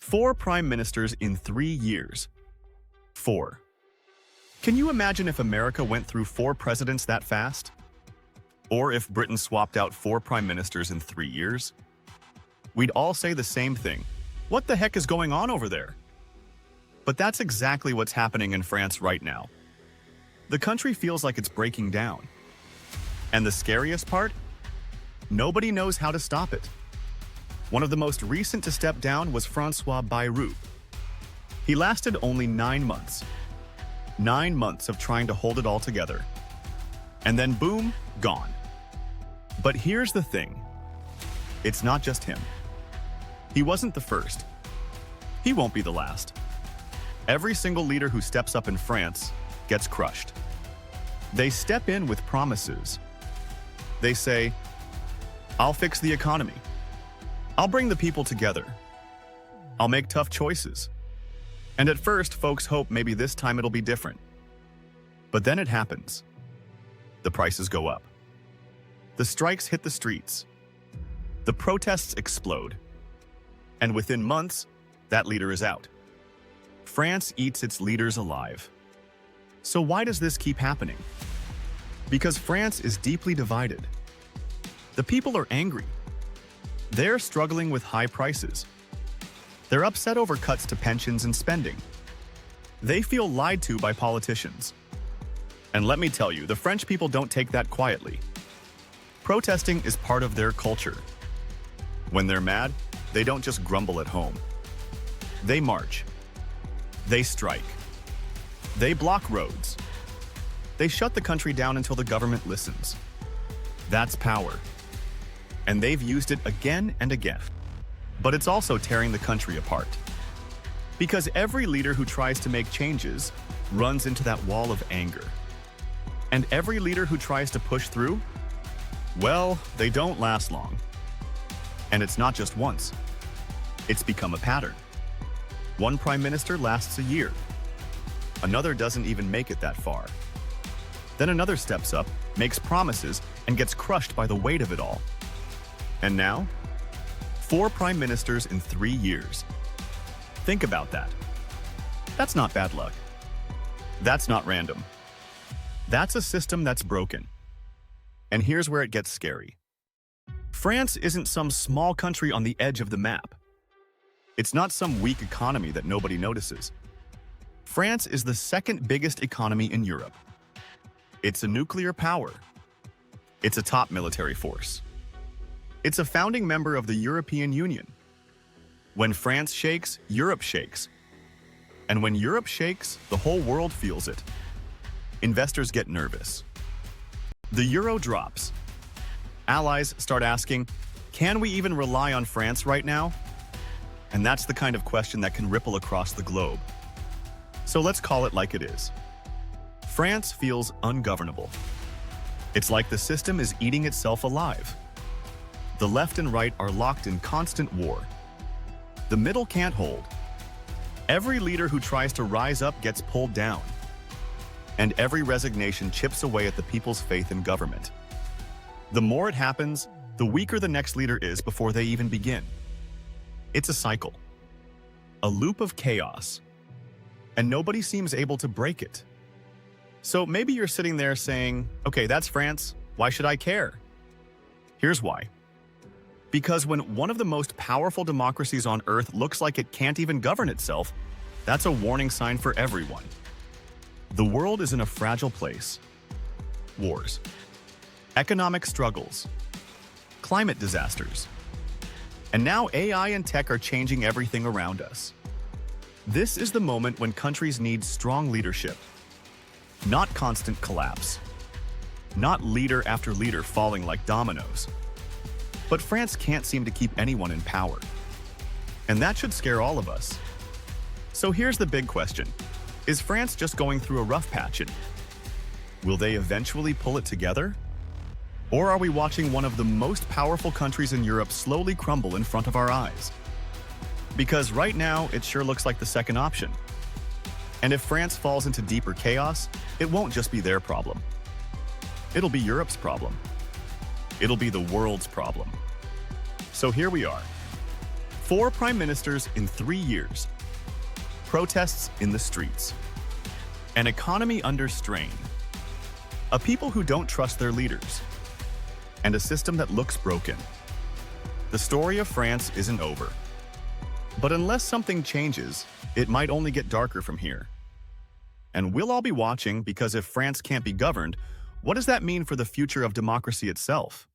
4 prime ministers in 3 years. 4. Can you imagine if America went through 4 presidents that fast? Or if Britain swapped out 4 prime ministers in 3 years? We'd all say the same thing. What the heck is going on over there? But that's exactly what's happening in France right now. The country feels like it's breaking down. And the scariest part? Nobody knows how to stop it. One of the most recent to step down was François Bayrou. He lasted only 9 months. 9 months of trying to hold it all together. And then boom, gone. But here's the thing. It's not just him. He wasn't the first. He won't be the last. Every single leader who steps up in France gets crushed. They step in with promises. They say, I'll fix the economy. I'll bring the people together. I'll make tough choices. And at first, folks hope maybe this time it'll be different. But then it happens. The prices go up. The strikes hit the streets. The protests explode. And within months, that leader is out. France eats its leaders alive. So why does this keep happening? Because France is deeply divided. The people are angry. They're struggling with high prices. They're upset over cuts to pensions and spending. They feel lied to by politicians. And let me tell you, the French people don't take that quietly. Protesting is part of their culture. When they're mad, they don't just grumble at home. They march. They strike. They block roads. They shut the country down until the government listens. That's power. And they've used it again and again. But it's also tearing the country apart. Because every leader who tries to make changes runs into that wall of anger. And every leader who tries to push through, well, they don't last long. And it's not just once. It's become a pattern. One prime minister lasts a year. Another doesn't even make it that far. Then another steps up, makes promises, and gets crushed by the weight of it all. And now, 4 prime ministers in 3 years. Think about that. That's not bad luck. That's not random. That's a system that's broken. And here's where it gets scary. France isn't some small country on the edge of the map. It's not some weak economy that nobody notices. France is the second biggest economy in Europe. It's a nuclear power. It's a top military force. It's a founding member of the European Union. When France shakes, Europe shakes. And when Europe shakes, the whole world feels it. Investors get nervous. The euro drops. Allies start asking, can we even rely on France right now? And that's the kind of question that can ripple across the globe. So let's call it like it is. France feels ungovernable. It's like the system is eating itself alive. The left and right are locked in constant war. The middle can't hold. Every leader who tries to rise up gets pulled down. And every resignation chips away at the people's faith in government. The more it happens, the weaker the next leader is before they even begin. It's a cycle. A loop of chaos. And nobody seems able to break it. So maybe you're sitting there saying, okay, that's France. Why should I care? Here's why. Because when one of the most powerful democracies on earth looks like it can't even govern itself, that's a warning sign for everyone. The world is in a fragile place. Wars. Economic struggles. Climate disasters. And now AI and tech are changing everything around us. This is the moment when countries need strong leadership. Not constant collapse. Not leader after leader falling like dominoes. But France can't seem to keep anyone in power. And that should scare all of us. So here's the big question. Is France just going through a rough patch? Will they eventually pull it together? Or are we watching one of the most powerful countries in Europe slowly crumble in front of our eyes? Because right now, it sure looks like the second option. And if France falls into deeper chaos, it won't just be their problem. It'll be Europe's problem. It'll be the world's problem. So here we are. 4 prime ministers in 3 years. Protests in the streets. An economy under strain. A people who don't trust their leaders. And a system that looks broken. The story of France isn't over. But unless something changes, it might only get darker from here. And we'll all be watching, because if France can't be governed, what does that mean for the future of democracy itself?